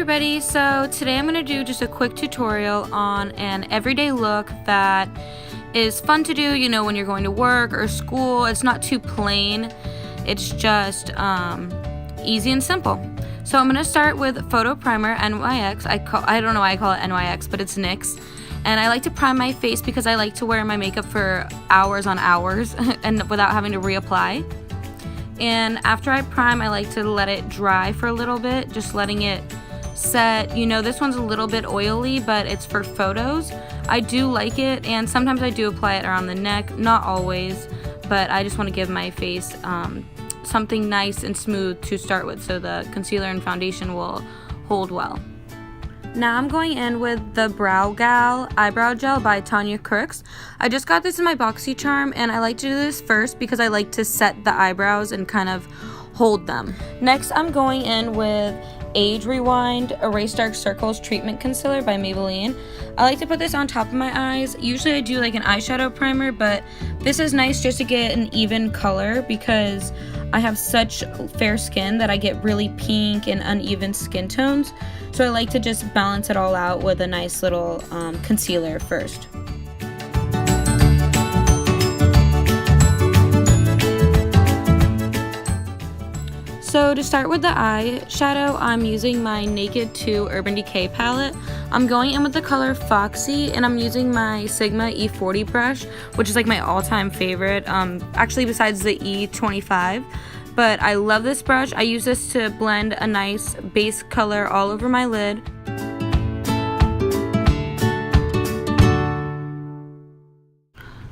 everybody, so today I'm going to do just a quick tutorial on an everyday look that is fun to do, you know, when you're going to work or school. It's not too plain, it's just easy and simple. So I'm going to start with Photo Primer NYX. I don't know why I call it NYX, but it's NYX. And I like to prime my face because I like to wear my makeup for hours on hours and without having to reapply. And after I prime, I like to let it dry for a little bit, just letting it set. You know, this one's a little bit oily, but it's for photos. I do like it, and sometimes I do apply it around the neck, not always, but I just want to give my face something nice and smooth to start with so the concealer and foundation will hold well. Now I'm going in with the Brow Gal Eyebrow Gel by Tanya Crooks. I just got this in my BoxyCharm, and I like to do this first because I like to set the eyebrows and kind of hold them. Next, I'm going in with Age Rewind Erase Dark Circles Treatment Concealer by Maybelline. I like to put this on top of my eyes. Usually I do like an eyeshadow primer, but this is nice just to get an even color because I have such fair skin that I get really pink and uneven skin tones. So I like to just balance it all out with a nice little concealer first. So to start with the eyeshadow, I'm using my Naked 2 Urban Decay palette. I'm going in with the color Foxy, and I'm using my Sigma E40 brush, which is like my all-time favorite, actually besides the E25. But I love this brush. I use this to blend a nice base color all over my lid.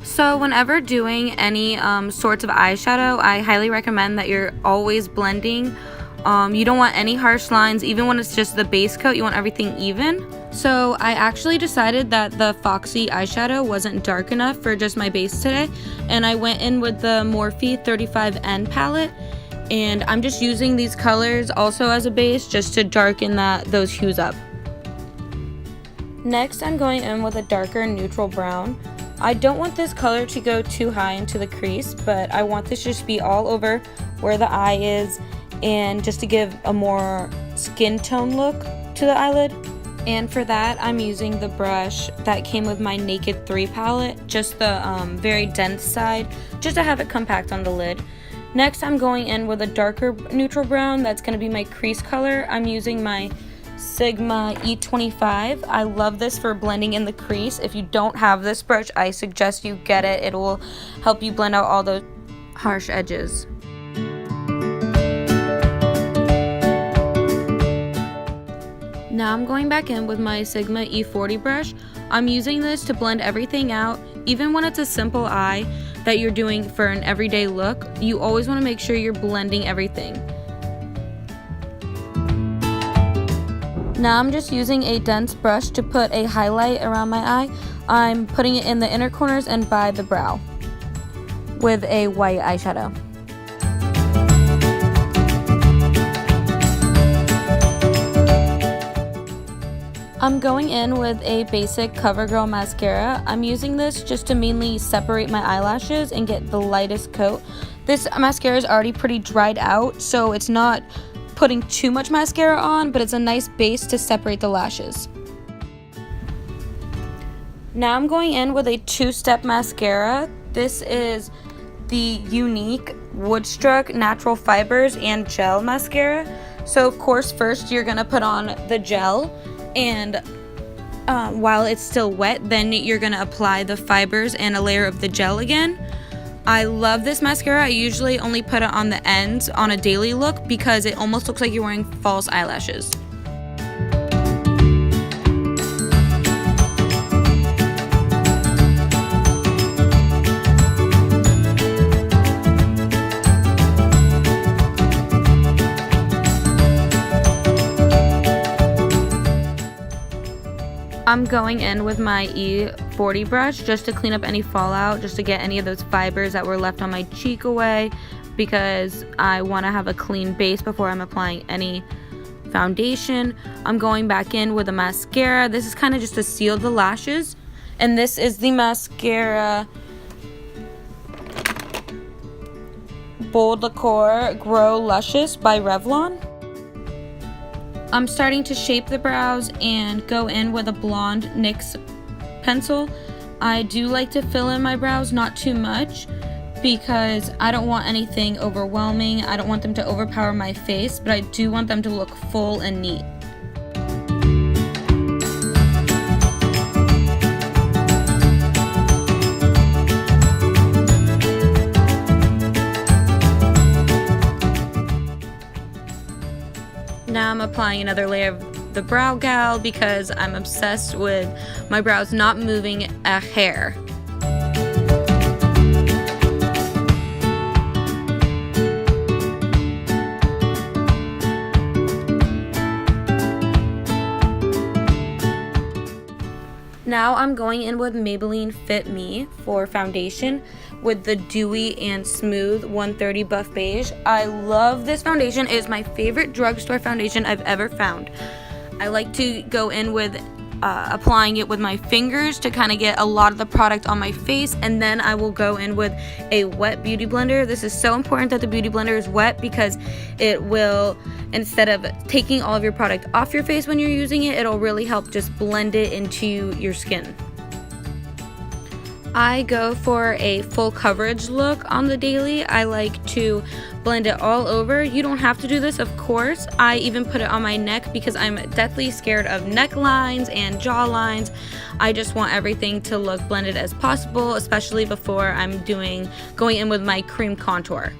So whenever doing any sorts of eyeshadow, I highly recommend that you're always blending. You don't want any harsh lines, even when it's just the base coat, you want everything even. So I actually decided that the Foxy eyeshadow wasn't dark enough for just my base today, and I went in with the Morphe 35N palette, and I'm just using these colors also as a base just to darken those hues up. Next, I'm going in with a darker neutral brown. I don't want this color to go too high into the crease, but I want this just to be all over where the eye is and just to give a more skin tone look to the eyelid. And for that, I'm using the brush that came with my Naked 3 palette, just the very dense side, just to have it compact on the lid. Next, I'm going in with a darker neutral brown that's going to be my crease color. I'm using my Sigma E25. I love this for blending in the crease. If you don't have this brush, I suggest you get it. It will help you blend out all those harsh edges. Now I'm going back in with my Sigma E40 brush. I'm using this to blend everything out. Even when it's a simple eye that you're doing for an everyday look, you always want to make sure you're blending everything. Now I'm just using a dense brush to put a highlight around my eye. I'm putting it in the inner corners and by the brow with a white eyeshadow. I'm going in with a basic CoverGirl mascara. I'm using this just to mainly separate my eyelashes and get the lightest coat. This mascara is already pretty dried out, so it's not putting too much mascara on, but it's a nice base to separate the lashes. Now I'm going in with a two-step mascara. This is the Unique Woodstruck Natural Fibers and Gel Mascara. So of course, first you're gonna put on the gel, and while it's still wet, then you're gonna apply the fibers and a layer of the gel again. I love this mascara. I usually only put it on the ends on a daily look because it almost looks like you're wearing false eyelashes. I'm going in with my E40 brush just to clean up any fallout, just to get any of those fibers that were left on my cheek away, because I want to have a clean base before I'm applying any foundation. I'm going back in with a mascara. This is kind of just to seal the lashes, and this is the mascara Bold Liqueur Grow Luscious by Revlon. I'm starting to shape the brows and go in with a blonde NYX pencil. I do like to fill in my brows, not too much, because I don't want anything overwhelming. I don't want them to overpower my face, but I do want them to look full and neat. Now I'm applying another layer of the Brow Gal because I'm obsessed with my brows not moving a hair. Now I'm going in with Maybelline Fit Me for foundation with the Dewy and Smooth 130 Buff Beige. I love this foundation. It is my favorite drugstore foundation I've ever found. I like to go in with applying it with my fingers to kind of get a lot of the product on my face, and then I will go in with a wet beauty blender. This is so important that the beauty blender is wet because it will, instead of taking all of your product off your face when you're using it, it'll really help just blend it into your skin. I go for a full coverage look on the daily. I like to blend it all over. You don't have to do this, of course. I even put it on my neck because I'm deathly scared of necklines and jawlines. I just want everything to look blended as possible, especially before I'm going in with my cream contour.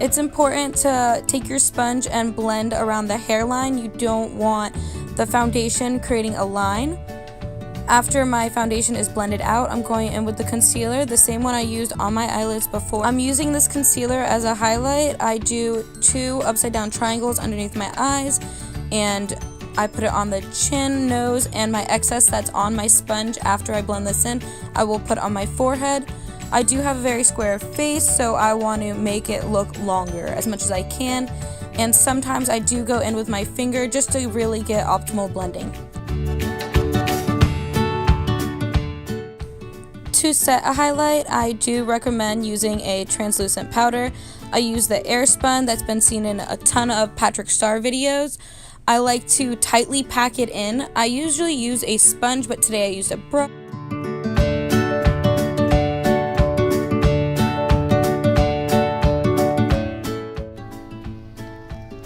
It's important to take your sponge and blend around the hairline. You don't want the foundation creating a line. After my foundation is blended out, I'm going in with the concealer, the same one I used on my eyelids before. I'm using this concealer as a highlight. I do 2 upside down triangles underneath my eyes, and I put it on the chin, nose, and my excess that's on my sponge after I blend this in, I will put on my forehead. I do have a very square face, so I want to make it look longer as much as I can, and sometimes I do go in with my finger just to really get optimal blending. To set a highlight, I do recommend using a translucent powder. I use the Airspun that's been seen in a ton of Patrick Star videos. I like to tightly pack it in. I usually use a sponge, but today I used a brush.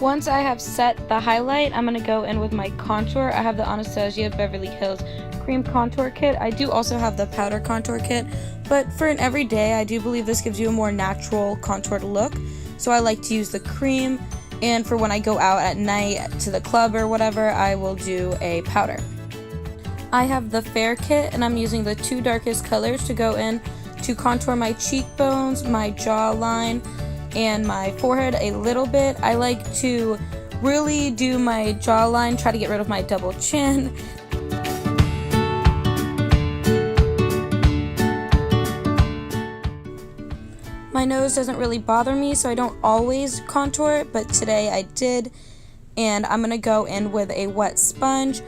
Once I have set the highlight, I'm going to go in with my contour. I have the Anastasia Beverly Hills Cream Contour Kit. I do also have the Powder Contour Kit, but for an everyday, I do believe this gives you a more natural contoured look. So I like to use the cream, and for when I go out at night to the club or whatever, I will do a powder. I have the Fair Kit, and I'm using the 2 darkest colors to go in to contour my cheekbones, my jawline, and my forehead a little bit. I like to really do my jawline, try to get rid of my double chin. My nose doesn't really bother me, so I don't always contour it, but today I did, and I'm going to go in with a wet sponge.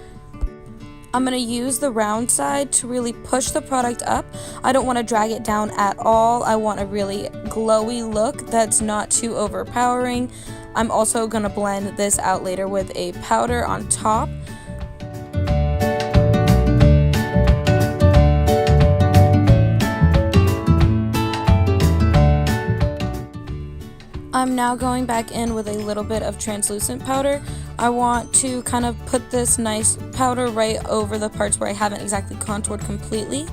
I'm going to use the round side to really push the product up. I don't want to drag it down at all. I want a really glowy look that's not too overpowering. I'm also going to blend this out later with a powder on top. I'm now going back in with a little bit of translucent powder. I want to kind of put this nice powder right over the parts where I haven't exactly contoured completely.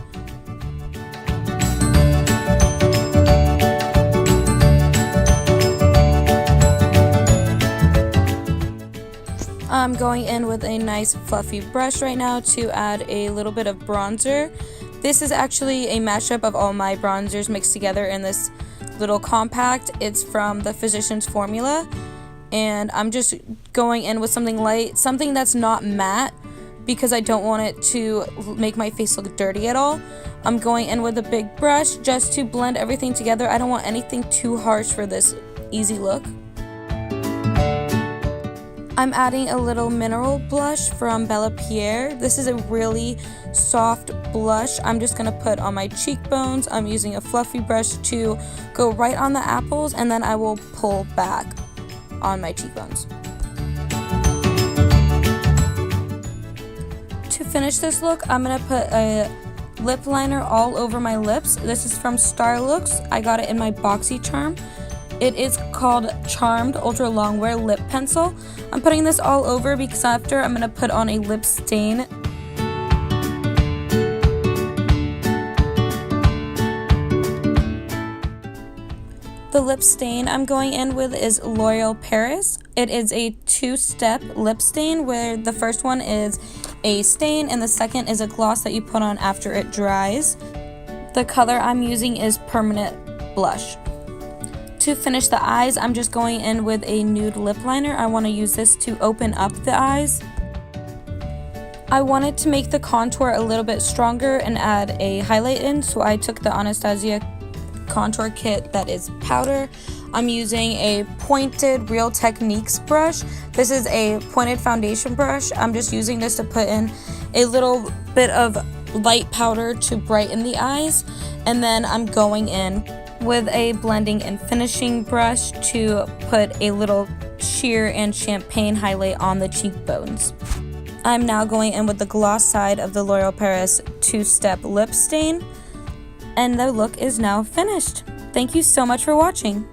I'm going in with a nice fluffy brush right now to add a little bit of bronzer. This is actually a mashup of all my bronzers mixed together in this little compact. It's from the Physicians Formula, and I'm just going in with something light, something that's not matte, because I don't want it to make my face look dirty at all. I'm going in with a big brush just to blend everything together. I don't want anything too harsh for this easy look. I'm adding a little mineral blush from Bella Pierre. This is a really soft blush. I'm just going to put on my cheekbones. I'm using a fluffy brush to go right on the apples, and then I will pull back on my cheekbones. To finish this look, I'm going to put a lip liner all over my lips. This is from Starlooks. I got it in my BoxyCharm. It is called Charmed Ultra Longwear Lip Pencil. I'm putting this all over because after I'm going to put on a lip stain. The lip stain I'm going in with is L'Oreal Paris. It is a two-step lip stain where the first one is a stain and the second is a gloss that you put on after it dries. The color I'm using is Permanent Blush. To finish the eyes, I'm just going in with a nude lip liner. I want to use this to open up the eyes. I wanted to make the contour a little bit stronger and add a highlight in, so I took the Anastasia contour kit that is powder. I'm using a pointed Real Techniques brush. This is a pointed foundation brush. I'm just using this to put in a little bit of light powder to brighten the eyes, and then I'm going in with a blending and finishing brush to put a little sheer and champagne highlight on the cheekbones. I'm now going in with the gloss side of the L'Oreal Paris two-step lip stain, and the look is now finished. Thank you so much for watching.